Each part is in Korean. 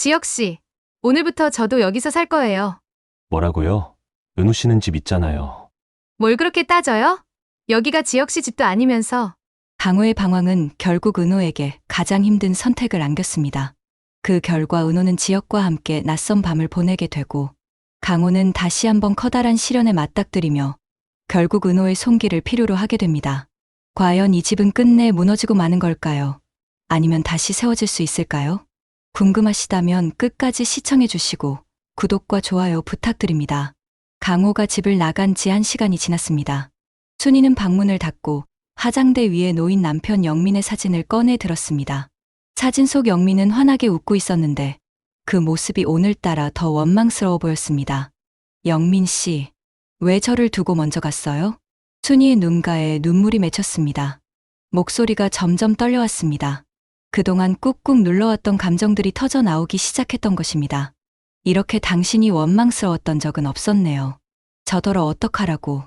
지혁씨, 오늘부터 저도 여기서 살 거예요. 뭐라고요? 은우 씨는 집 있잖아요. 뭘 그렇게 따져요? 여기가 지혁씨 집도 아니면서. 강호의 방황은 결국 은호에게 가장 힘든 선택을 안겼습니다. 그 결과 은호는 지혁과 함께 낯선 밤을 보내게 되고 강호는 다시 한번 커다란 시련에 맞닥뜨리며 결국 은호의 손길을 필요로 하게 됩니다. 과연 이 집은 끝내 무너지고 마는 걸까요? 아니면 다시 세워질 수 있을까요? 궁금하시다면 끝까지 시청해 주시고 구독과 좋아요 부탁드립니다. 강호가 집을 나간 지 1시간이 지났습니다. 순이는 방문을 닫고 화장대 위에 놓인 남편 영민의 사진을 꺼내 들었습니다. 사진 속 영민은 환하게 웃고 있었는데 그 모습이 오늘따라 더 원망스러워 보였습니다. 영민 씨, 왜 저를 두고 먼저 갔어요? 순이의 눈가에 눈물이 맺혔습니다. 목소리가 점점 떨려왔습니다. 그동안 꾹꾹 눌러왔던 감정들이 터져 나오기 시작했던 것입니다. 이렇게 당신이 원망스러웠던 적은 없었네요. 저더러 어떡하라고.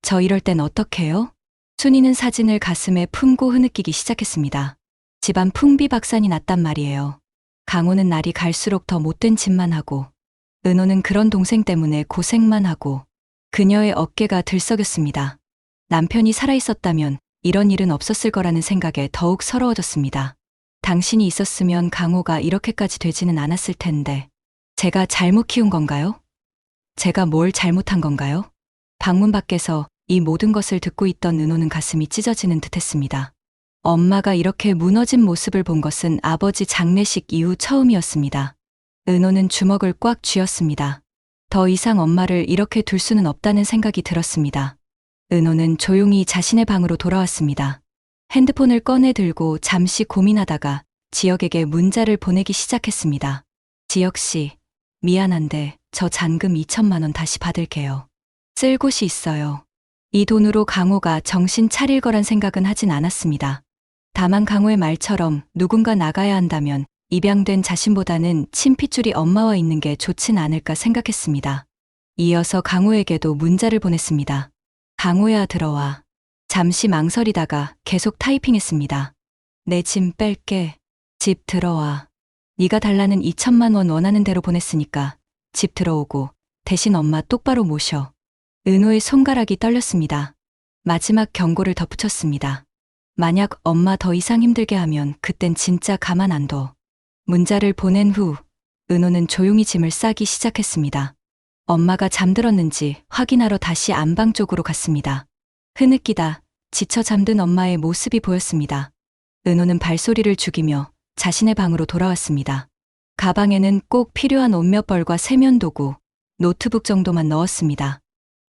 저 이럴 땐 어떡해요? 순이는 사진을 가슴에 품고 흐느끼기 시작했습니다. 집안 풍비박산이 났단 말이에요. 강호는 날이 갈수록 더 못된 짓만 하고 은호는 그런 동생 때문에 고생만 하고 그녀의 어깨가 들썩였습니다. 남편이 살아있었다면 이런 일은 없었을 거라는 생각에 더욱 서러워졌습니다. 당신이 있었으면 강호가 이렇게까지 되지는 않았을 텐데 제가 잘못 키운 건가요? 제가 뭘 잘못한 건가요? 방문 밖에서 이 모든 것을 듣고 있던 은호는 가슴이 찢어지는 듯했습니다. 엄마가 이렇게 무너진 모습을 본 것은 아버지 장례식 이후 처음이었습니다. 은호는 주먹을 꽉 쥐었습니다. 더 이상 엄마를 이렇게 둘 수는 없다는 생각이 들었습니다. 은호는 조용히 자신의 방으로 돌아왔습니다. 핸드폰을 꺼내 들고 잠시 고민하다가 지혁에게 문자를 보내기 시작했습니다. 지혁 씨, 미안한데 저 잔금 2천만 원 다시 받을게요. 쓸 곳이 있어요. 이 돈으로 강호가 정신 차릴 거란 생각은 하진 않았습니다. 다만 강호의 말처럼 누군가 나가야 한다면 입양된 자신보다는 친핏줄이 엄마와 있는 게 좋진 않을까 생각했습니다. 이어서 강호에게도 문자를 보냈습니다. 강호야 들어와. 잠시 망설이다가 계속 타이핑했습니다. 내 짐 뺄게. 집 들어와. 네가 달라는 2천만 원 원하는 대로 보냈으니까 집 들어오고 대신 엄마 똑바로 모셔. 은호의 손가락이 떨렸습니다. 마지막 경고를 덧붙였습니다. 만약 엄마 더 이상 힘들게 하면 그땐 진짜 가만 안 둬. 문자를 보낸 후 은호는 조용히 짐을 싸기 시작했습니다. 엄마가 잠들었는지 확인하러 다시 안방 쪽으로 갔습니다. 흐느끼다 지쳐 잠든 엄마의 모습이 보였습니다. 은호는 발소리를 죽이며 자신의 방으로 돌아왔습니다. 가방에는 꼭 필요한 옷 몇 벌과 세면도구, 노트북 정도만 넣었습니다.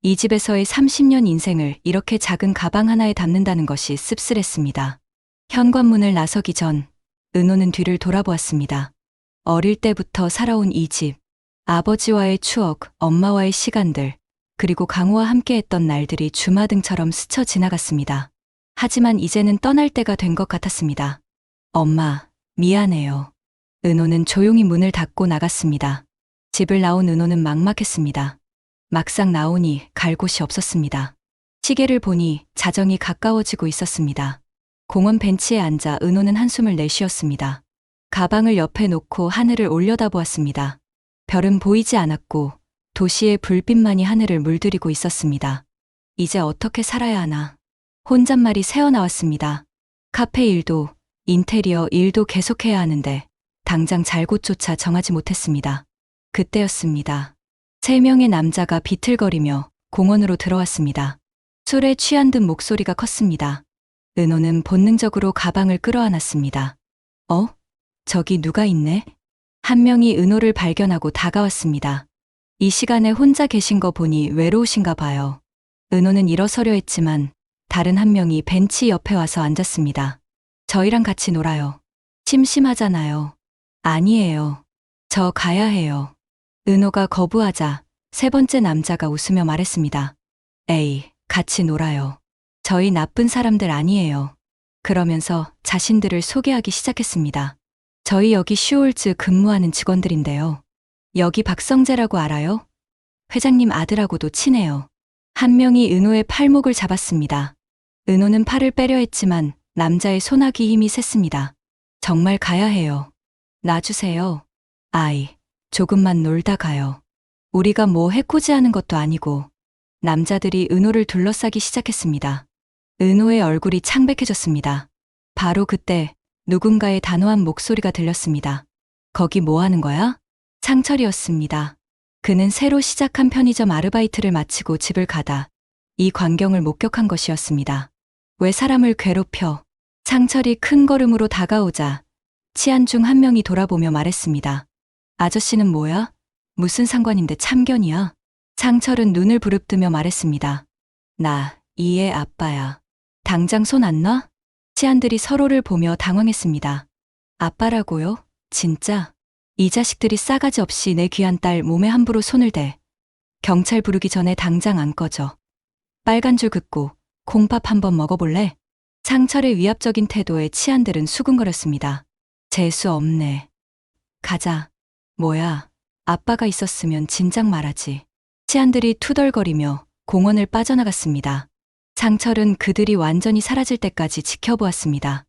이 집에서의 30년 인생을 이렇게 작은 가방 하나에 담는다는 것이 씁쓸했습니다. 현관문을 나서기 전 은호는 뒤를 돌아보았습니다. 어릴 때부터 살아온 이 집, 아버지와의 추억, 엄마와의 시간들, 그리고 강호와 함께했던 날들이 주마등처럼 스쳐 지나갔습니다. 하지만 이제는 떠날 때가 된 것 같았습니다. 엄마, 미안해요. 은호는 조용히 문을 닫고 나갔습니다. 집을 나온 은호는 막막했습니다. 막상 나오니 갈 곳이 없었습니다. 시계를 보니 자정이 가까워지고 있었습니다. 공원 벤치에 앉아 은호는 한숨을 내쉬었습니다. 가방을 옆에 놓고 하늘을 올려다보았습니다. 별은 보이지 않았고 도시의 불빛만이 하늘을 물들이고 있었습니다. 이제 어떻게 살아야 하나. 혼잣말이 새어나왔습니다. 카페 일도 인테리어 일도 계속해야 하는데 당장 잘 곳조차 정하지 못했습니다. 그때였습니다. 3명의 남자가 비틀거리며 공원으로 들어왔습니다. 술에 취한 듯 목소리가 컸습니다. 은호는 본능적으로 가방을 끌어안았습니다. 저기 누가 있네? 한 명이 은호를 발견하고 다가왔습니다. 이 시간에 혼자 계신 거 보니 외로우신가 봐요. 은호는 일어서려 했지만 다른 한 명이 벤치 옆에 와서 앉았습니다. 저희랑 같이 놀아요. 심심하잖아요. 아니에요. 저 가야 해요. 은호가 거부하자 3번째 남자가 웃으며 말했습니다. 에이, 같이 놀아요. 저희 나쁜 사람들 아니에요. 그러면서 자신들을 소개하기 시작했습니다. 저희 여기 슈홀즈 근무하는 직원들인데요. 여기 박성재라고 알아요? 회장님 아들하고도 친해요. 한 명이 은호의 팔목을 잡았습니다. 은호는 팔을 빼려 했지만 남자의 손아귀 힘이 셌습니다. 정말 가야 해요. 놔주세요. 아이, 조금만 놀다 가요. 우리가 뭐 해코지하는 것도 아니고. 남자들이 은호를 둘러싸기 시작했습니다. 은호의 얼굴이 창백해졌습니다. 바로 그때 누군가의 단호한 목소리가 들렸습니다. 거기 뭐 하는 거야? 상철이었습니다. 그는 새로 시작한 편의점 아르바이트를 마치고 집을 가다 이 광경을 목격한 것이었습니다. 왜 사람을 괴롭혀? 상철이 큰 걸음으로 다가오자 치안 중 한 명이 돌아보며 말했습니다. 아저씨는 뭐야? 무슨 상관인데 참견이야? 상철은 눈을 부릅뜨며 말했습니다. 나 이의 아빠야. 당장 손 안 놔? 치안들이 서로를 보며 당황했습니다. 아빠라고요? 진짜? 이 자식들이 싸가지 없이 내 귀한 딸 몸에 함부로 손을 대. 경찰 부르기 전에 당장 안 꺼져. 빨간 줄 긋고 콩밥 한번 먹어볼래? 상철의 위압적인 태도에 치안들은 수근거렸습니다. 재수 없네. 가자. 뭐야, 아빠가 있었으면 진작 말하지. 치안들이 투덜거리며 공원을 빠져나갔습니다. 상철은 그들이 완전히 사라질 때까지 지켜보았습니다.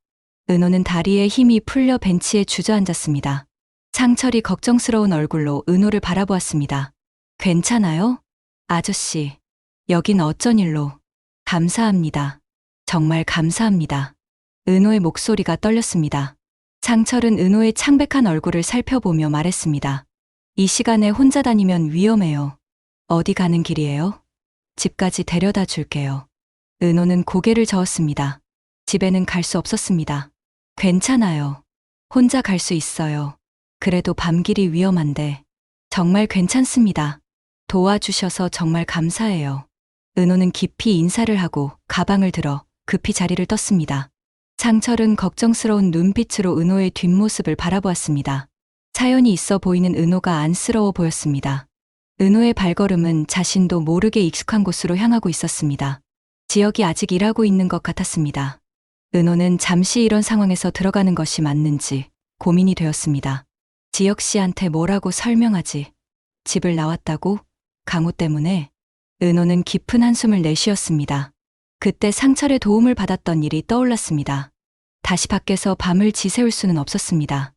은호는 다리에 힘이 풀려 벤치에 주저앉았습니다. 상철이 걱정스러운 얼굴로 은호를 바라보았습니다. 괜찮아요? 아저씨, 여긴 어쩐 일로? 감사합니다. 정말 감사합니다. 은호의 목소리가 떨렸습니다. 상철은 은호의 창백한 얼굴을 살펴보며 말했습니다. 이 시간에 혼자 다니면 위험해요. 어디 가는 길이에요? 집까지 데려다 줄게요. 은호는 고개를 저었습니다. 집에는 갈 수 없었습니다. 괜찮아요. 혼자 갈 수 있어요. 그래도 밤길이 위험한데. 정말 괜찮습니다. 도와주셔서 정말 감사해요. 은호는 깊이 인사를 하고 가방을 들어 급히 자리를 떴습니다. 상철은 걱정스러운 눈빛으로 은호의 뒷모습을 바라보았습니다. 사연이 있어 보이는 은호가 안쓰러워 보였습니다. 은호의 발걸음은 자신도 모르게 익숙한 곳으로 향하고 있었습니다. 지역이 아직 일하고 있는 것 같았습니다. 은호는 잠시 이런 상황에서 들어가는 것이 맞는지 고민이 되었습니다. 지역 씨한테 뭐라고 설명하지? 집을 나왔다고? 강호 때문에? 은호는 깊은 한숨을 내쉬었습니다. 그때 상철의 도움을 받았던 일이 떠올랐습니다. 다시 밖에서 밤을 지새울 수는 없었습니다.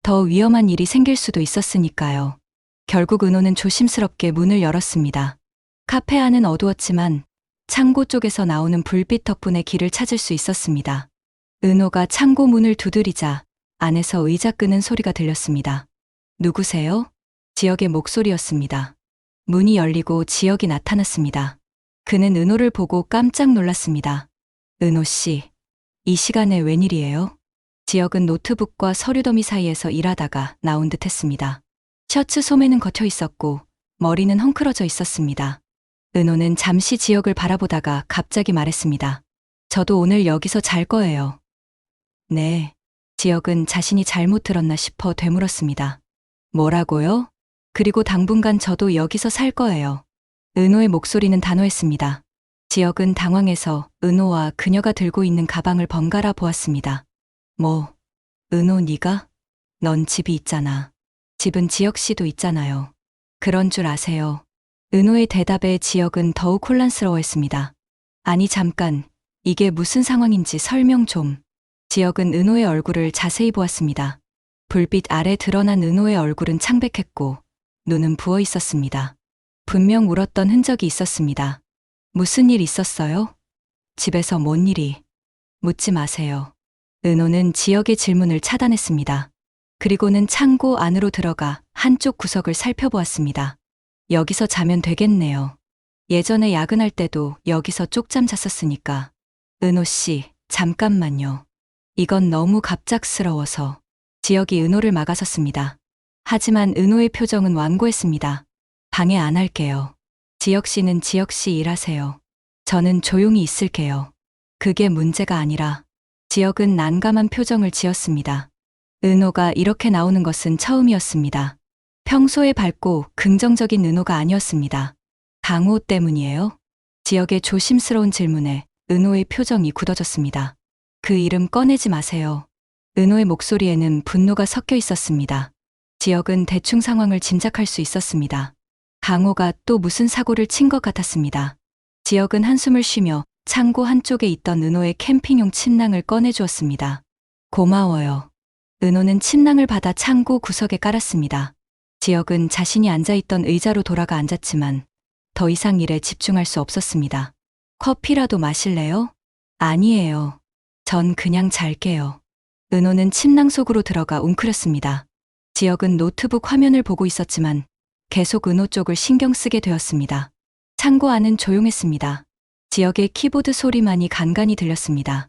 더 위험한 일이 생길 수도 있었으니까요. 결국 은호는 조심스럽게 문을 열었습니다. 카페 안은 어두웠지만 창고 쪽에서 나오는 불빛 덕분에 길을 찾을 수 있었습니다. 은호가 창고 문을 두드리자 안에서 의자 끄는 소리가 들렸습니다. 누구세요? 지역의 목소리였습니다. 문이 열리고 지역이 나타났습니다. 그는 은호를 보고 깜짝 놀랐습니다. 은호 씨, 이 시간에 웬일이에요? 지역은 노트북과 서류 더미 사이에서 일하다가 나온 듯 했습니다. 셔츠 소매는 걷혀 있었고 머리는 헝클어져 있었습니다. 은호는 잠시 지역을 바라보다가 갑자기 말했습니다. 저도 오늘 여기서 잘 거예요. 네. 지역은 자신이 잘못 들었나 싶어 되물었습니다. 뭐라고요? 그리고 당분간 저도 여기서 살 거예요. 은호의 목소리는 단호했습니다. 지역은 당황해서 은호와 그녀가 들고 있는 가방을 번갈아 보았습니다. 뭐, 은호 네가? 넌 집이 있잖아. 집은 지역 씨도 있잖아요. 그런 줄 아세요. 은호의 대답에 지역은 더욱 혼란스러워했습니다. 아니 잠깐, 이게 무슨 상황인지 설명 좀. 지역은 은호의 얼굴을 자세히 보았습니다. 불빛 아래 드러난 은호의 얼굴은 창백했고 눈은 부어 있었습니다. 분명 울었던 흔적이 있었습니다. 무슨 일 있었어요? 집에서 뭔 일이? 묻지 마세요. 은호는 지역의 질문을 차단했습니다. 그리고는 창고 안으로 들어가 한쪽 구석을 살펴보았습니다. 여기서 자면 되겠네요. 예전에 야근할 때도 여기서 쪽잠 잤었으니까. 은호 씨, 잠깐만요. 이건 너무 갑작스러워서. 지역이 은호를 막아섰습니다. 하지만 은호의 표정은 완고했습니다. 방해 안 할게요. 지역 씨는 지역 씨 일하세요. 저는 조용히 있을게요. 그게 문제가 아니라. 지역은 난감한 표정을 지었습니다. 은호가 이렇게 나오는 것은 처음이었습니다. 평소에 밝고 긍정적인 은호가 아니었습니다. 강호 때문이에요? 지역의 조심스러운 질문에 은호의 표정이 굳어졌습니다. 그 이름 꺼내지 마세요. 은호의 목소리에는 분노가 섞여 있었습니다. 지역은 대충 상황을 짐작할 수 있었습니다. 강호가 또 무슨 사고를 친 것 같았습니다. 지역은 한숨을 쉬며 창고 한쪽에 있던 은호의 캠핑용 침낭을 꺼내주었습니다. 고마워요. 은호는 침낭을 받아 창고 구석에 깔았습니다. 지역은 자신이 앉아있던 의자로 돌아가 앉았지만 더 이상 일에 집중할 수 없었습니다. 커피라도 마실래요? 아니에요. 전 그냥 잘게요. 은호는 침낭 속으로 들어가 웅크렸습니다. 지역은 노트북 화면을 보고 있었지만 계속 은호 쪽을 신경 쓰게 되었습니다. 창고 안은 조용했습니다. 지역의 키보드 소리만이 간간히 들렸습니다.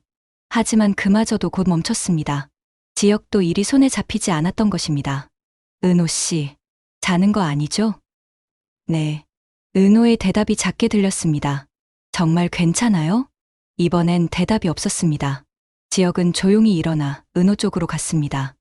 하지만 그마저도 곧 멈췄습니다. 지역도 일이 손에 잡히지 않았던 것입니다. 은호 씨, 자는 거 아니죠? 네. 은호의 대답이 작게 들렸습니다. 정말 괜찮아요? 이번엔 대답이 없었습니다. 지역은 조용히 일어나 은호 쪽으로 갔습니다.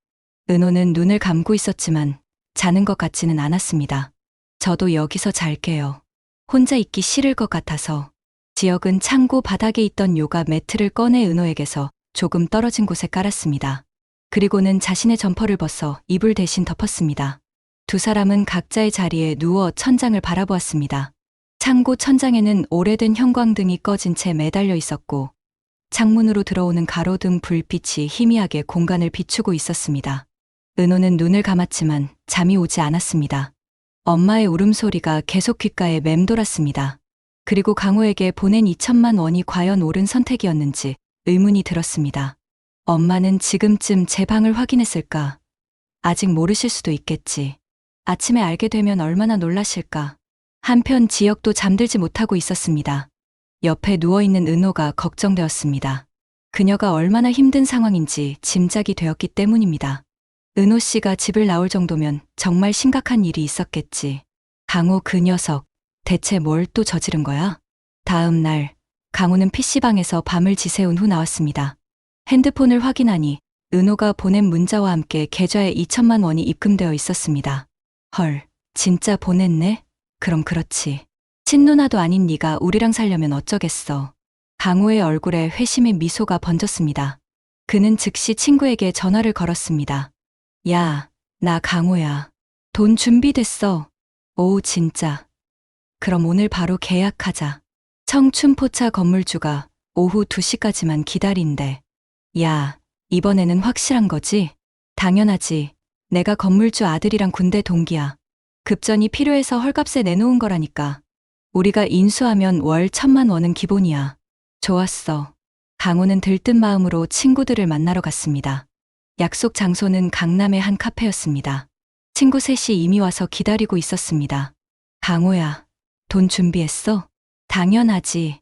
은호는 눈을 감고 있었지만 자는 것 같지는 않았습니다. 저도 여기서 잘게요. 혼자 있기 싫을 것 같아서. 지역은 창고 바닥에 있던 요가 매트를 꺼내 은호에게서 조금 떨어진 곳에 깔았습니다. 그리고는 자신의 점퍼를 벗어 이불 대신 덮었습니다. 두 사람은 각자의 자리에 누워 천장을 바라보았습니다. 창고 천장에는 오래된 형광등이 꺼진 채 매달려 있었고 창문으로 들어오는 가로등 불빛이 희미하게 공간을 비추고 있었습니다. 은호는 눈을 감았지만 잠이 오지 않았습니다. 엄마의 울음소리가 계속 귓가에 맴돌았습니다. 그리고 강호에게 보낸 2천만 원이 과연 옳은 선택이었는지 의문이 들었습니다. 엄마는 지금쯤 제 방을 확인했을까? 아직 모르실 수도 있겠지. 아침에 알게 되면 얼마나 놀라실까? 한편 지역도 잠들지 못하고 있었습니다. 옆에 누워있는 은호가 걱정되었습니다. 그녀가 얼마나 힘든 상황인지 짐작이 되었기 때문입니다. 은호 씨가 집을 나올 정도면 정말 심각한 일이 있었겠지. 강호 그 녀석, 대체 뭘 또 저지른 거야? 다음 날, 강호는 PC방에서 밤을 지새운 후 나왔습니다. 핸드폰을 확인하니 은호가 보낸 문자와 함께 계좌에 2천만 원이 입금되어 있었습니다. 헐, 진짜 보냈네? 그럼 그렇지. 친누나도 아닌 네가 우리랑 살려면 어쩌겠어. 강호의 얼굴에 회심의 미소가 번졌습니다. 그는 즉시 친구에게 전화를 걸었습니다. 야, 나 강호야. 돈 준비됐어. 오, 진짜. 그럼 오늘 바로 계약하자. 청춘포차 건물주가 오후 2시까지만 기다린대. 야, 이번에는 확실한 거지? 당연하지. 내가 건물주 아들이랑 군대 동기야. 급전이 필요해서 헐값에 내놓은 거라니까. 우리가 인수하면 월 1,000만 원은 기본이야. 좋았어. 강호는 들뜬 마음으로 친구들을 만나러 갔습니다. 약속 장소는 강남의 한 카페였습니다. 친구 셋이 이미 와서 기다리고 있었습니다. 강호야, 돈 준비했어? 당연하지.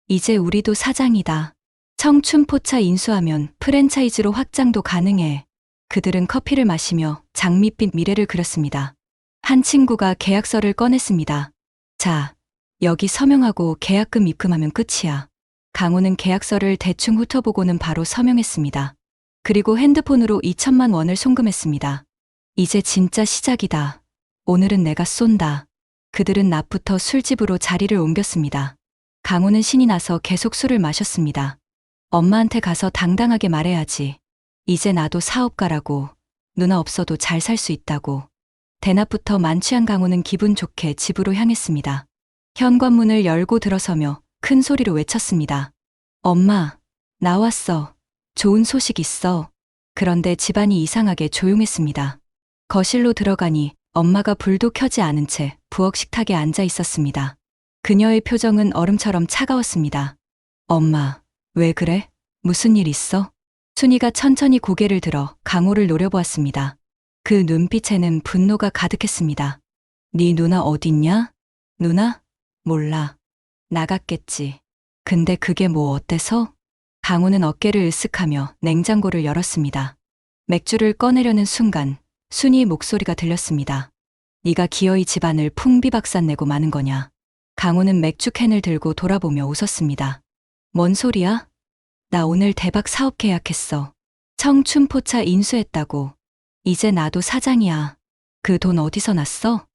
이제 우리도 사장이다. 청춘포차 인수하면 프랜차이즈로 확장도 가능해. 그들은 커피를 마시며 장밋빛 미래를 그렸습니다. 한 친구가 계약서를 꺼냈습니다. 자, 여기 서명하고 계약금 입금하면 끝이야. 강호는 계약서를 대충 훑어보고는 바로 서명했습니다. 그리고 핸드폰으로 2천만 원을 송금했습니다. 이제 진짜 시작이다. 오늘은 내가 쏜다. 그들은 낮부터 술집으로 자리를 옮겼습니다. 강호는 신이 나서 계속 술을 마셨습니다. 엄마한테 가서 당당하게 말해야지. 이제 나도 사업가라고. 누나 없어도 잘 살 수 있다고. 대낮부터 만취한 강호는 기분 좋게 집으로 향했습니다. 현관문을 열고 들어서며 큰 소리로 외쳤습니다. 엄마, 나왔어. 좋은 소식 있어. 그런데 집안이 이상하게 조용했습니다. 거실로 들어가니 엄마가 불도 켜지 않은 채 부엌 식탁에 앉아 있었습니다. 그녀의 표정은 얼음처럼 차가웠습니다. 엄마, 왜 그래? 무슨 일 있어? 순이가 천천히 고개를 들어 강호를 노려보았습니다. 그 눈빛에는 분노가 가득했습니다. 네 누나 어딨냐? 누나? 몰라. 나갔겠지. 근데 그게 뭐 어때서? 강호는 어깨를 으쓱하며 냉장고를 열었습니다. 맥주를 꺼내려는 순간 순이의 목소리가 들렸습니다. 네가 기어이 집안을 풍비박산내고 마는 거냐? 강호는 맥주캔을 들고 돌아보며 웃었습니다. 뭔 소리야? 나 오늘 대박 사업 계약했어. 청춘포차 인수했다고. 이제 나도 사장이야. 그 돈 어디서 났어?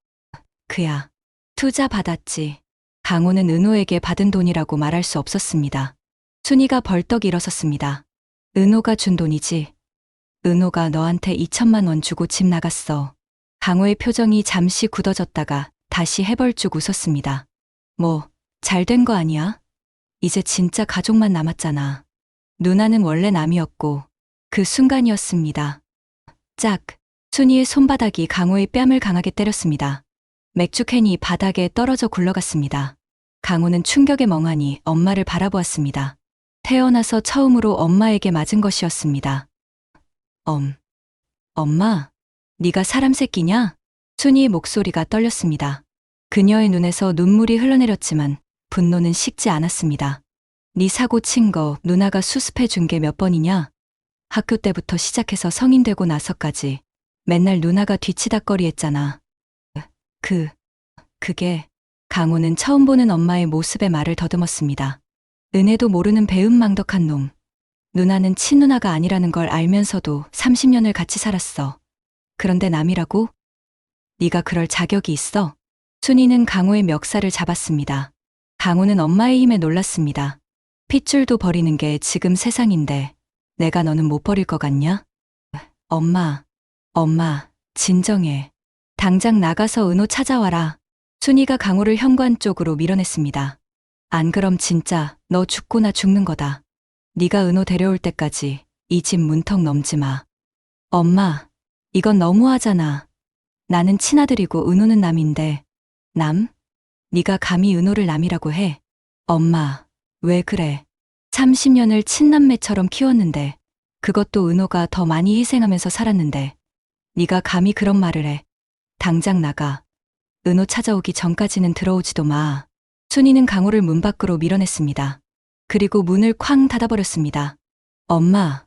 그야. 투자 받았지. 강호는 은호에게 받은 돈이라고 말할 수 없었습니다. 순이가 벌떡 일어섰습니다. 은호가 준 돈이지. 은호가 너한테 2천만 원 주고 집 나갔어. 강호의 표정이 잠시 굳어졌다가 다시 해벌쭉 웃었습니다. 뭐, 잘 된 거 아니야? 이제 진짜 가족만 남았잖아. 누나는 원래 남이었고 그 순간이었습니다. 짝. 순이의 손바닥이 강호의 뺨을 강하게 때렸습니다. 맥주캔이 바닥에 떨어져 굴러갔습니다. 강호는 충격에 멍하니 엄마를 바라보았습니다. 태어나서 처음으로 엄마에게 맞은 것이었습니다. 엄마, 네가 사람 새끼냐? 순이의 목소리가 떨렸습니다. 그녀의 눈에서 눈물이 흘러내렸지만 분노는 식지 않았습니다. 네 사고 친 거 누나가 수습해 준 게 몇 번이냐? 학교 때부터 시작해서 성인 되고 나서까지 맨날 누나가 뒤치다꺼리 했잖아. 그게 강호는 처음 보는 엄마의 모습에 말을 더듬었습니다. 은혜도 모르는 배은망덕한 놈. 누나는 친누나가 아니라는 걸 알면서도 30년을 같이 살았어. 그런데 남이라고? 네가 그럴 자격이 있어? 순이는 강호의 멱살을 잡았습니다. 강호는 엄마의 힘에 놀랐습니다. 핏줄도 버리는 게 지금 세상인데 내가 너는 못 버릴 것 같냐? 엄마, 진정해. 당장 나가서 은호 찾아와라. 순이가 강호를 현관 쪽으로 밀어냈습니다. 안 그럼 진짜 너 죽고 나 죽는 거다. 네가 은호 데려올 때까지 이 집 문턱 넘지 마. 엄마, 이건 너무하잖아. 나는 친아들이고 은호는 남인데. 남? 네가 감히 은호를 남이라고 해? 엄마, 왜 그래? 30년을 친남매처럼 키웠는데 그것도 은호가 더 많이 희생하면서 살았는데 네가 감히 그런 말을 해. 당장 나가. 은호 찾아오기 전까지는 들어오지도 마. 순이는 강호를 문 밖으로 밀어냈습니다. 그리고 문을 쾅 닫아버렸습니다. 엄마.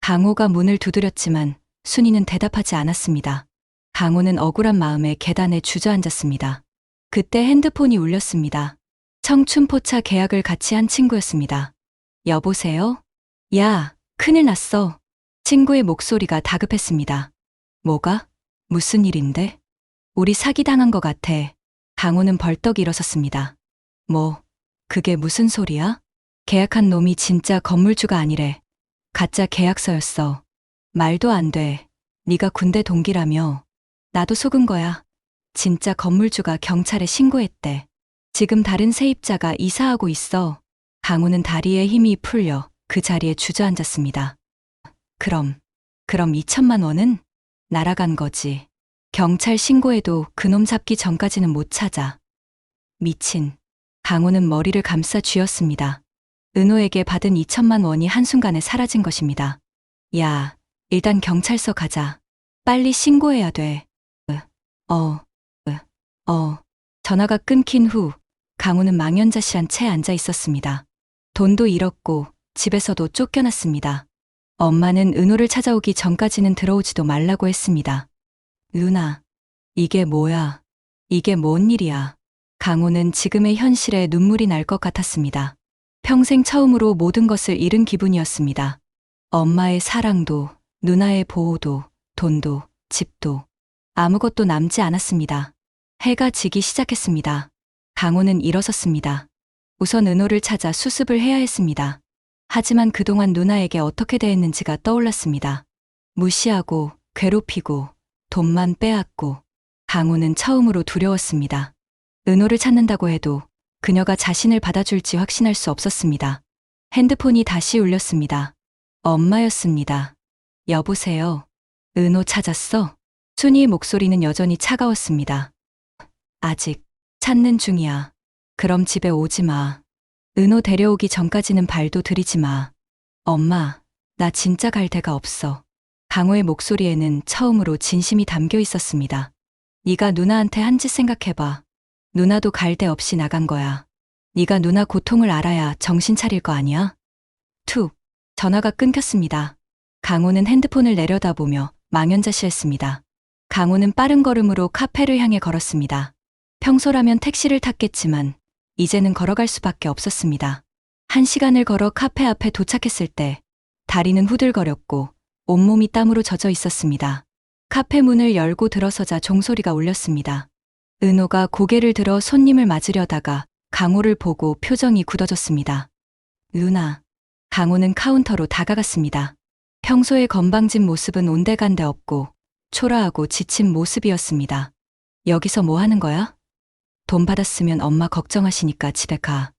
강호가 문을 두드렸지만 순이는 대답하지 않았습니다. 강호는 억울한 마음에 계단에 주저앉았습니다. 그때 핸드폰이 울렸습니다. 청춘포차 계약을 같이 한 친구였습니다. 여보세요? 야, 큰일 났어. 친구의 목소리가 다급했습니다. 뭐가? 무슨 일인데? 우리 사기당한 것 같아. 강호는 벌떡 일어섰습니다. 뭐, 그게 무슨 소리야? 계약한 놈이 진짜 건물주가 아니래. 가짜 계약서였어. 말도 안 돼. 네가 군대 동기라며. 나도 속은 거야. 진짜 건물주가 경찰에 신고했대. 지금 다른 세입자가 이사하고 있어. 강호는 다리에 힘이 풀려 그 자리에 주저앉았습니다. 그럼 2천만 원은? 날아간 거지. 경찰 신고해도 그놈 잡기 전까지는 못 찾아. 미친. 강호는 머리를 감싸 쥐었습니다. 은호에게 받은 2천만 원이 한순간에 사라진 것입니다. 야, 일단 경찰서 가자. 빨리 신고해야 돼. 전화가 끊긴 후 강호는 망연자실한 채 앉아 있었습니다. 돈도 잃었고 집에서도 쫓겨났습니다. 엄마는 은호를 찾아오기 전까지는 들어오지도 말라고 했습니다. 누나, 이게 뭐야? 이게 뭔 일이야? 강호는 지금의 현실에 눈물이 날 것 같았습니다. 평생 처음으로 모든 것을 잃은 기분이었습니다. 엄마의 사랑도, 누나의 보호도, 돈도, 집도, 아무것도 남지 않았습니다. 해가 지기 시작했습니다. 강호는 일어섰습니다. 우선 은호를 찾아 수습을 해야 했습니다. 하지만 그동안 누나에게 어떻게 대했는지가 떠올랐습니다. 무시하고, 괴롭히고, 돈만 빼앗고, 강호는 처음으로 두려웠습니다. 은호를 찾는다고 해도 그녀가 자신을 받아줄지 확신할 수 없었습니다. 핸드폰이 다시 울렸습니다. 엄마였습니다. 여보세요? 은호 찾았어? 순이의 목소리는 여전히 차가웠습니다. 아직 찾는 중이야. 그럼 집에 오지 마. 은호 데려오기 전까지는 발도 들이지 마. 엄마, 나 진짜 갈 데가 없어. 강호의 목소리에는 처음으로 진심이 담겨 있었습니다. 네가 누나한테 한 짓 생각해봐. 누나도 갈 데 없이 나간 거야. 네가 누나 고통을 알아야 정신 차릴 거 아니야? 툭. 전화가 끊겼습니다. 강호는 핸드폰을 내려다보며 망연자실했습니다. 강호는 빠른 걸음으로 카페를 향해 걸었습니다. 평소라면 택시를 탔겠지만 이제는 걸어갈 수밖에 없었습니다. 1시간을 걸어 카페 앞에 도착했을 때 다리는 후들거렸고 온몸이 땀으로 젖어 있었습니다. 카페 문을 열고 들어서자 종소리가 울렸습니다. 은호가 고개를 들어 손님을 맞으려다가 강호를 보고 표정이 굳어졌습니다. 누나. 강호는 카운터로 다가갔습니다. 평소의 건방진 모습은 온데간데 없고 초라하고 지친 모습이었습니다. 여기서 뭐 하는 거야? 돈 받았으면 엄마 걱정하시니까 집에 가.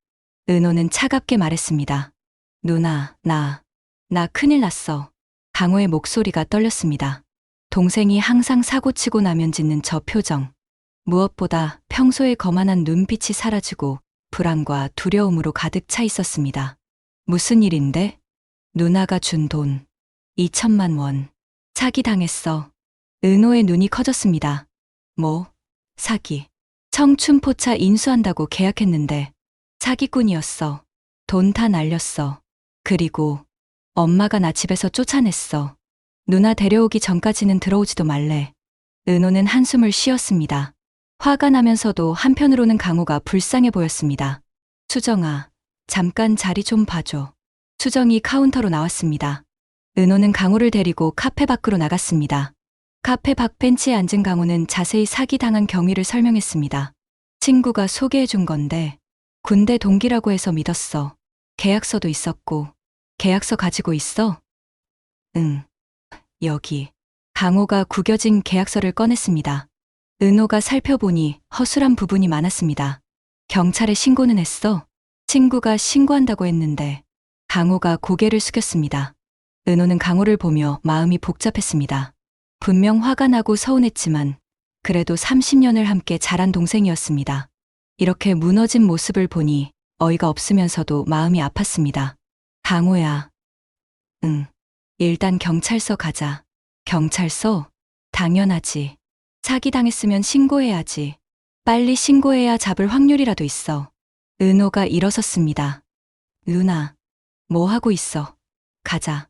은호는 차갑게 말했습니다. 누나, 나 큰일 났어. 강호의 목소리가 떨렸습니다. 동생이 항상 사고치고 나면 짓는 저 표정. 무엇보다 평소에 거만한 눈빛이 사라지고 불안과 두려움으로 가득 차 있었습니다. 무슨 일인데? 누나가 준 돈. 2천만 원. 사기당했어. 은호의 눈이 커졌습니다. 뭐? 사기. 청춘포차 인수한다고 계약했는데 사기꾼이었어. 돈 다 날렸어. 그리고 엄마가 나 집에서 쫓아냈어. 누나 데려오기 전까지는 들어오지도 말래. 은호는 한숨을 쉬었습니다. 화가 나면서도 한편으로는 강호가 불쌍해 보였습니다. 수정아, 잠깐 자리 좀 봐줘. 수정이 카운터로 나왔습니다. 은호는 강호를 데리고 카페 밖으로 나갔습니다. 카페 밖 벤치에 앉은 강호는 자세히 사기당한 경위를 설명했습니다. 친구가 소개해준 건데 군대 동기라고 해서 믿었어. 계약서도 있었고. 계약서 가지고 있어? 응. 여기. 강호가 구겨진 계약서를 꺼냈습니다. 은호가 살펴보니 허술한 부분이 많았습니다. 경찰에 신고는 했어? 친구가 신고한다고 했는데. 강호가 고개를 숙였습니다. 은호는 강호를 보며 마음이 복잡했습니다. 분명 화가 나고 서운했지만 그래도 30년을 함께 자란 동생이었습니다. 이렇게 무너진 모습을 보니 어이가 없으면서도 마음이 아팠습니다. 강호야. 응. 일단 경찰서 가자. 경찰서? 당연하지. 사기당했으면 신고해야지. 빨리 신고해야 잡을 확률이라도 있어. 은호가 일어섰습니다. 누나, 뭐 하고 있어? 가자.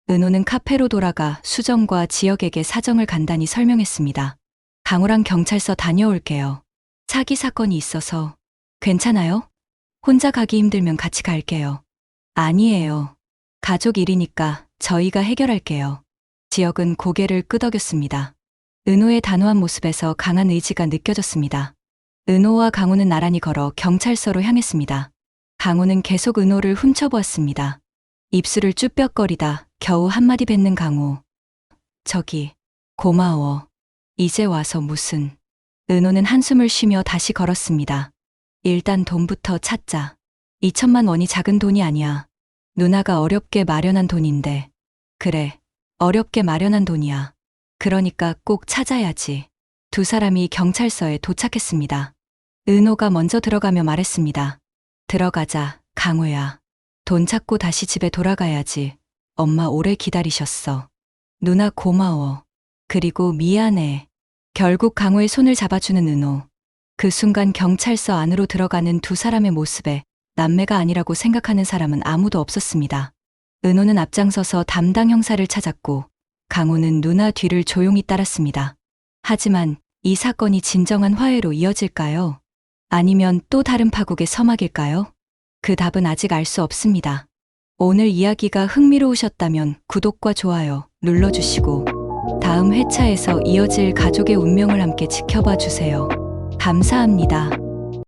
은호는 카페로 돌아가 수정과 지혁에게 사정을 간단히 설명했습니다. 강호랑 경찰서 다녀올게요. 사기 사건이 있어서. 괜찮아요? 혼자 가기 힘들면 같이 갈게요. 아니에요. 가족 일이니까 저희가 해결할게요. 지혁은 고개를 끄덕였습니다. 은호의 단호한 모습에서 강한 의지가 느껴졌습니다. 은호와 강호는 나란히 걸어 경찰서로 향했습니다. 강호는 계속 은호를 훔쳐보았습니다. 입술을 쭈뼛거리다 겨우 한마디 뱉는 강호. 저기, 고마워. 이제 와서 무슨. 은호는 한숨을 쉬며 다시 걸었습니다. 일단 돈부터 찾자. 2천만 원이 작은 돈이 아니야. 누나가 어렵게 마련한 돈인데. 그래, 어렵게 마련한 돈이야. 그러니까 꼭 찾아야지. 두 사람이 경찰서에 도착했습니다. 은호가 먼저 들어가며 말했습니다. 들어가자, 강호야. 돈 찾고 다시 집에 돌아가야지. 엄마 오래 기다리셨어. 누나 고마워. 그리고 미안해. 결국 강호의 손을 잡아주는 은호. 그 순간 경찰서 안으로 들어가는 두 사람의 모습에 남매가 아니라고 생각하는 사람은 아무도 없었습니다. 은호는 앞장서서 담당 형사를 찾았고 강호는 누나 뒤를 조용히 따랐습니다. 하지만 이 사건이 진정한 화해로 이어질까요? 아니면 또 다른 파국의 서막일까요? 그 답은 아직 알 수 없습니다. 오늘 이야기가 흥미로우셨다면 구독과 좋아요 눌러주시고 다음 회차에서 이어질 가족의 운명을 함께 지켜봐 주세요. 감사합니다.